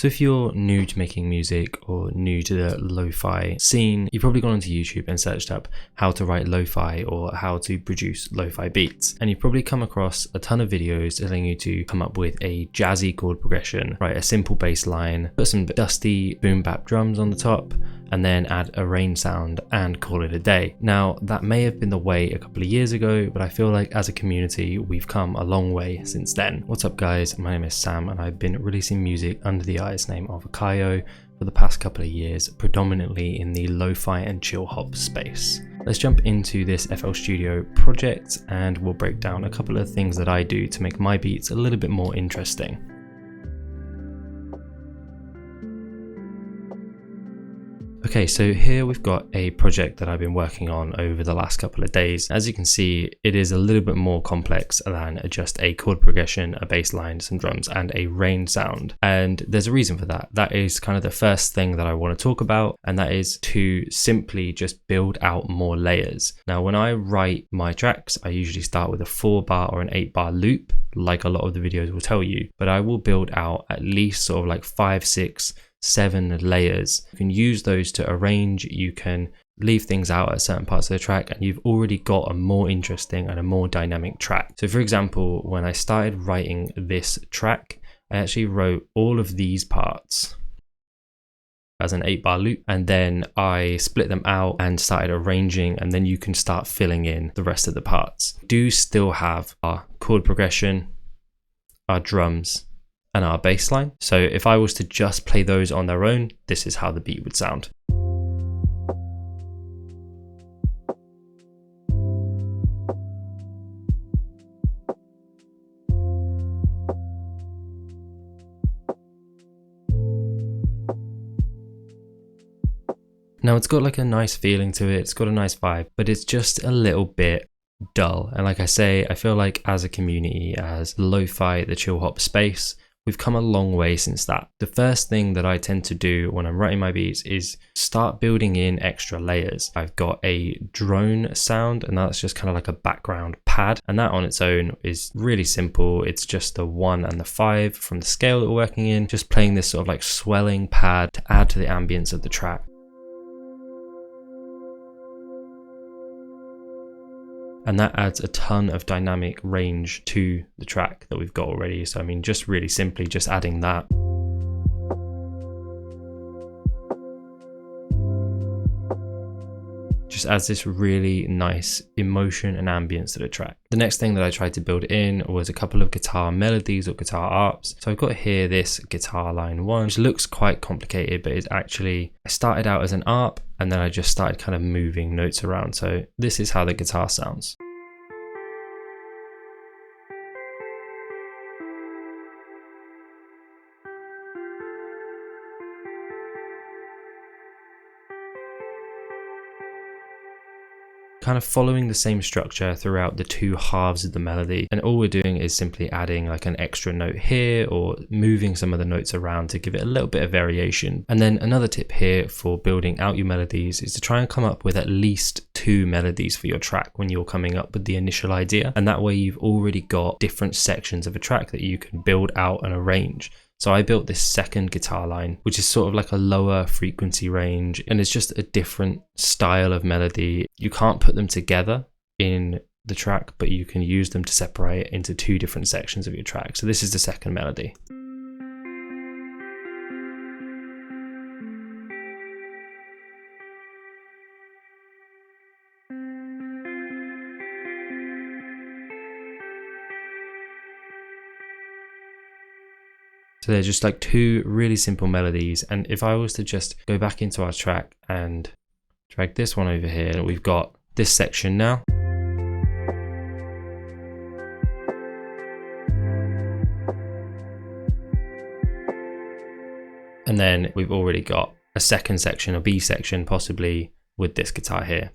So if you're new to making music or new to the lo-fi scene, you've probably gone onto YouTube and searched up how to write lo-fi or how to produce lo-fi beats. And you've probably come across a ton of videos telling you to come up with a jazzy chord progression, write a simple bass line, put some dusty boom bap drums on the top, and then add a rain sound and call it a day. Now, that may have been the way a couple of years ago, but I feel like as a community, we've come a long way since then. What's up guys, my name is Sam and I've been releasing music under the artist name of Kaiyo for the past couple of years, predominantly in the lo-fi and chill hop space. Let's jump into this FL Studio project and we'll break down a couple of things that I do to make my beats a little bit more interesting. Okay, so here we've got a project that I've been working on over the last couple of days. As you can see, it is a little bit more complex than just a chord progression, a bass line, some drums, and a rain sound. And there's a reason for that. That is kind of the first thing that I want to talk about, and that is to simply just build out more layers. Now, when I write my tracks, I usually start with a 4-bar or an 8-bar loop, like a lot of the videos will tell you, but I will build out at least sort of like 5, 6, 7 layers. You can use those to arrange, you can leave things out at certain parts of the track, and you've already got a more interesting and a more dynamic track. So for example, when I started writing this track, I actually wrote all of these parts as an 8-bar loop, and then I split them out and started arranging, and then you can start filling in the rest of the parts. We do still have our chord progression, our drums, and our bass line. So if I was to just play those on their own, this is how the beat would sound. Now it's got like a nice feeling to it, it's got a nice vibe, but it's just a little bit dull. And like I say, I feel like as a community, as lo-fi, the chill hop space, we've come a long way since that. The first thing that I tend to do when I'm writing my beats is start building in extra layers. I've got a drone sound, and that's just kind of like a background pad, and that on its own is really simple. It's just the 1 and the 5 from the scale that we're working in, just playing this sort of like swelling pad to add to the ambience of the track. And that adds a ton of dynamic range to the track that we've got already. So I mean, just really simply just adding that. Just adds this really nice emotion and ambience to the track. The next thing that I tried to build in was a couple of guitar melodies or guitar arps. So I've got here this guitar line 1, which looks quite complicated, but it's actually, I started out as an arp and then I just started kind of moving notes around. So this is how the guitar sounds. Kind of following the same structure throughout the 2 halves of the melody, and all we're doing is simply adding like an extra note here or moving some of the notes around to give it a little bit of variation. And then another tip here for building out your melodies is to try and come up with at least 2 melodies for your track when you're coming up with the initial idea, and that way you've already got different sections of a track that you can build out and arrange. So I built this second guitar line, which is sort of like a lower frequency range, and it's just a different style of melody. You can't put them together in the track, but you can use them to separate into 2 different sections of your track. So this is the second melody. So they're just like 2 really simple melodies. And if I was to just go back into our track and drag this one over here, we've got this section now. And then we've already got a second section, a B section possibly, with this guitar here.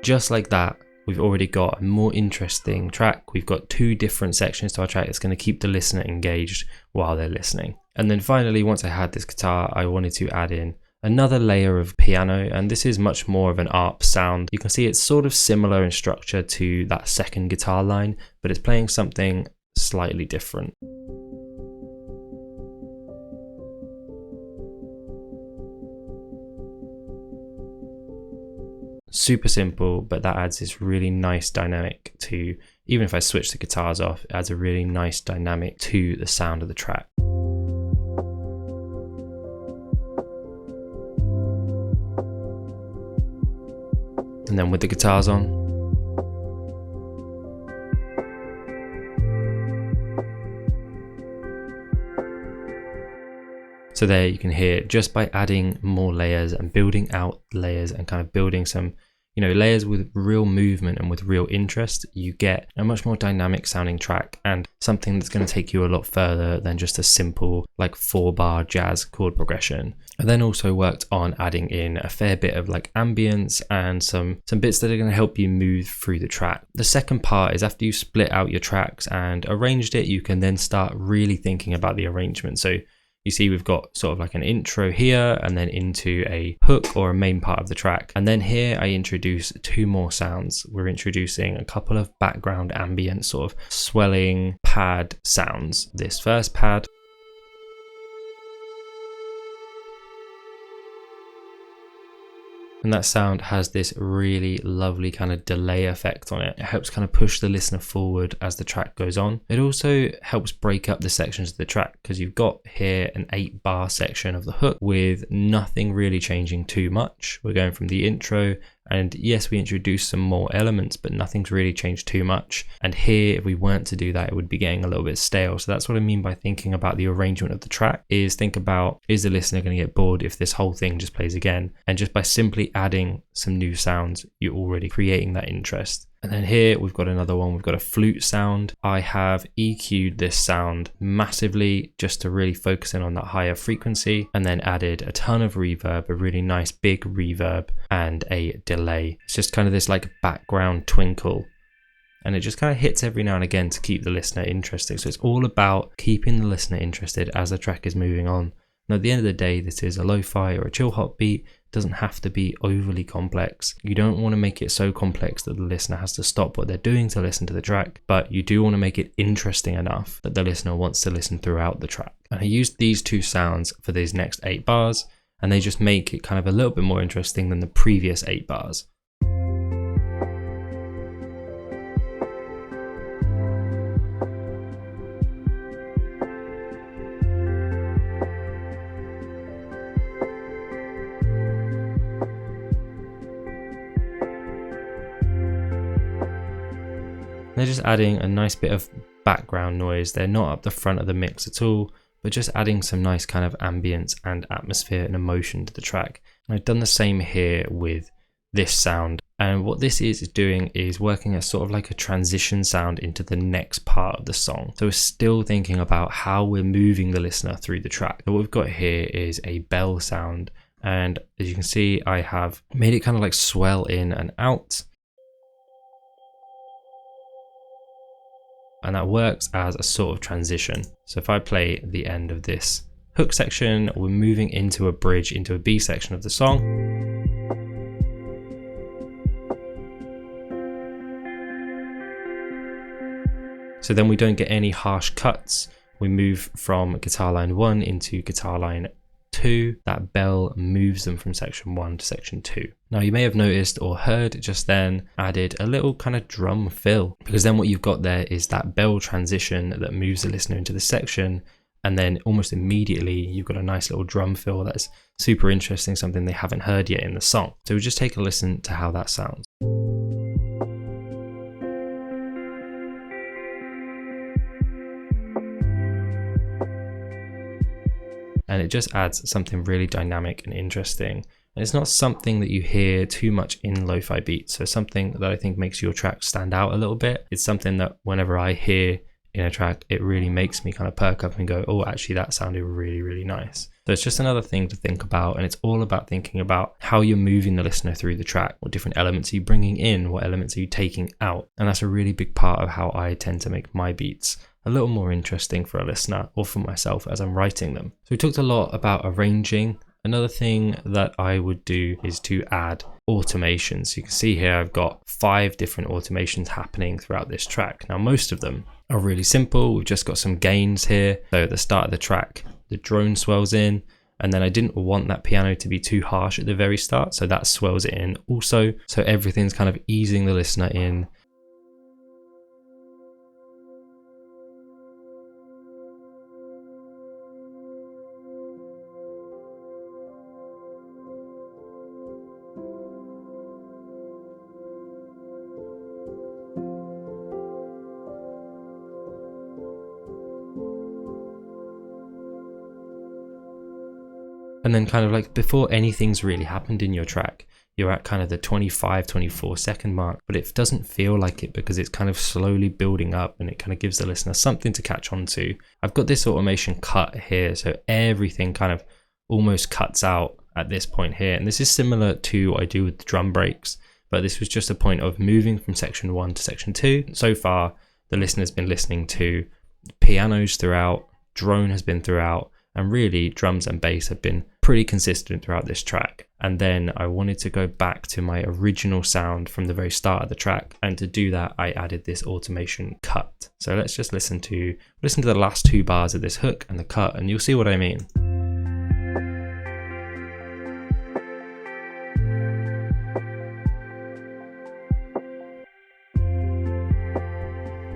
Just like that, we've already got a more interesting track. We've got 2 different sections to our track that's going to keep the listener engaged while they're listening. And then finally, once I had this guitar, I wanted to add in another layer of piano, and this is much more of an ARP sound. You can see it's sort of similar in structure to that second guitar line, but it's playing something slightly different. Super simple, but that adds this really nice dynamic to, even if I switch the guitars off, it adds a really nice dynamic to the sound of the track. And then with the guitars on, so there you can hear just by adding more layers and building out layers and kind of building some, layers with real movement and with real interest, you get a much more dynamic sounding track and something that's going to take you a lot further than just a simple like 4-bar jazz chord progression. I then also worked on adding in a fair bit of like ambience and some bits that are going to help you move through the track. The second part is after you split out your tracks and arranged it, you can then start really thinking about the arrangement. So you see we've got sort of like an intro here and then into a hook or a main part of the track. And then here I introduce 2 more sounds. We're introducing a couple of background ambient sort of swelling pad sounds. This first pad, and that sound has this really lovely kind of delay effect on it. It helps kind of push the listener forward as the track goes on. It also helps break up the sections of the track because you've got here an 8-bar section of the hook with nothing really changing too much. We're going from the intro, and yes, we introduced some more elements, but nothing's really changed too much. And here, if we weren't to do that, it would be getting a little bit stale. So that's what I mean by thinking about the arrangement of the track, is think about, is the listener going to get bored if this whole thing just plays again? And just by simply adding some new sounds, you're already creating that interest. And then here we've got another one, we've got a flute sound. I have EQ'd this sound massively just to really focus in on that higher frequency, and then added a ton of reverb, a really nice big reverb and a delay. It's just kind of this like background twinkle, and it just kind of hits every now and again to keep the listener interested. So it's all about keeping the listener interested as the track is moving on. Now at the end of the day, this is a lo-fi or a chill hop beat. It doesn't have to be overly complex. You don't want to make it so complex that the listener has to stop what they're doing to listen to the track, but you do want to make it interesting enough that the listener wants to listen throughout the track. And I used these 2 sounds for these next 8 bars, and they just make it kind of a little bit more interesting than the previous 8 bars. They're just adding a nice bit of background noise. They're not up the front of the mix at all, but just adding some nice kind of ambience and atmosphere and emotion to the track. And I've done the same here with this sound. And what this is doing is working as sort of like a transition sound into the next part of the song. So we're still thinking about how we're moving the listener through the track. So what we've got here is a bell sound. And as you can see, I have made it kind of like swell in and out. And that works as a sort of transition. So if I play the end of this hook section, we're moving into a bridge, into a B section of the song. So then we don't get any harsh cuts. We move from guitar line 1 into guitar line 2. That bell moves them from section 1 to section 2. Now you may have noticed or heard just then added a little kind of drum fill, because then what you've got there is that bell transition that moves the listener into the section, and then almost immediately you've got a nice little drum fill that's super interesting, something they haven't heard yet in the song. So we'll just take a listen to how that sounds. And it just adds something really dynamic and interesting. And it's not something that you hear too much in lo-fi beats. So something that I think makes your track stand out a little bit. It's something that whenever I hear in a track, it really makes me kind of perk up and go, oh, actually that sounded really, really nice. So it's just another thing to think about. And it's all about thinking about how you're moving the listener through the track. What different elements are you bringing in? What elements are you taking out? And that's a really big part of how I tend to make my beats. a little more interesting for a listener or for myself as I'm writing them. So we talked a lot about arranging. Another thing that I would do is to add automations. You can see here I've got 5 different automations happening throughout this track. Now most of them are really simple. We've just got some gains here. So at the start of the track, the drone swells in, and then I didn't want that piano to be too harsh at the very start, so that swells it in also. So everything's kind of easing the listener in. And then kind of like before anything's really happened in your track, you're at kind of the 24 second mark, but it doesn't feel like it because it's kind of slowly building up and it kind of gives the listener something to catch on to. I've got this automation cut here, so everything kind of almost cuts out at this point here. And this is similar to what I do with the drum breaks, but this was just a point of moving from section 1 to section 2. So far, the listener's been listening to pianos throughout, drone has been throughout, and really drums and bass have been pretty consistent throughout this track. And then I wanted to go back to my original sound from the very start of the track, and to do that I added this automation cut. So let's just listen to the last 2 bars of this hook and the cut, and you'll see what I mean.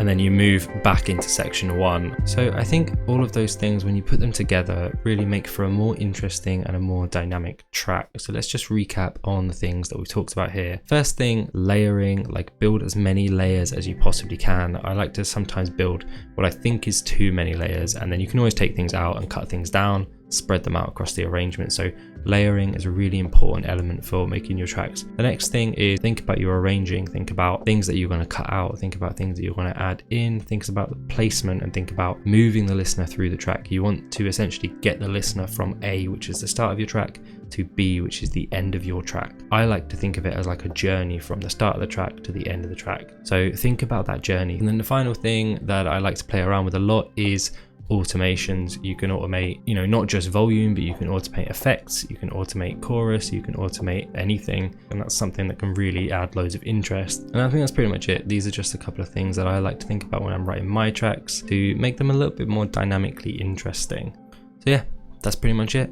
And then you move back into section 1. So I think all of those things, when you put them together, really make for a more interesting and a more dynamic track. So let's just recap on the things that we talked about here. First thing, layering, like build as many layers as you possibly can. I like to sometimes build what I think is too many layers, and then you can always take things out and cut things down, spread them out across the arrangement. So layering is a really important element for making your tracks. The next thing is think about your arranging, think about things that you're going to cut out, think about things that you're going to add in, think about the placement, and think about moving the listener through the track. You want to essentially get the listener from A, which is the start of your track, to B, which is the end of your track. I like to think of it as like a journey from the start of the track to the end of the track. So think about that journey. And then the final thing that I like to play around with a lot is automations. You can automate, not just volume, but you can automate effects, you can automate chorus, you can automate anything, and that's something that can really add loads of interest. And I think that's pretty much it. These are just a couple of things that I like to think about when I'm writing my tracks to make them a little bit more dynamically interesting. So yeah, that's pretty much it.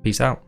Peace out.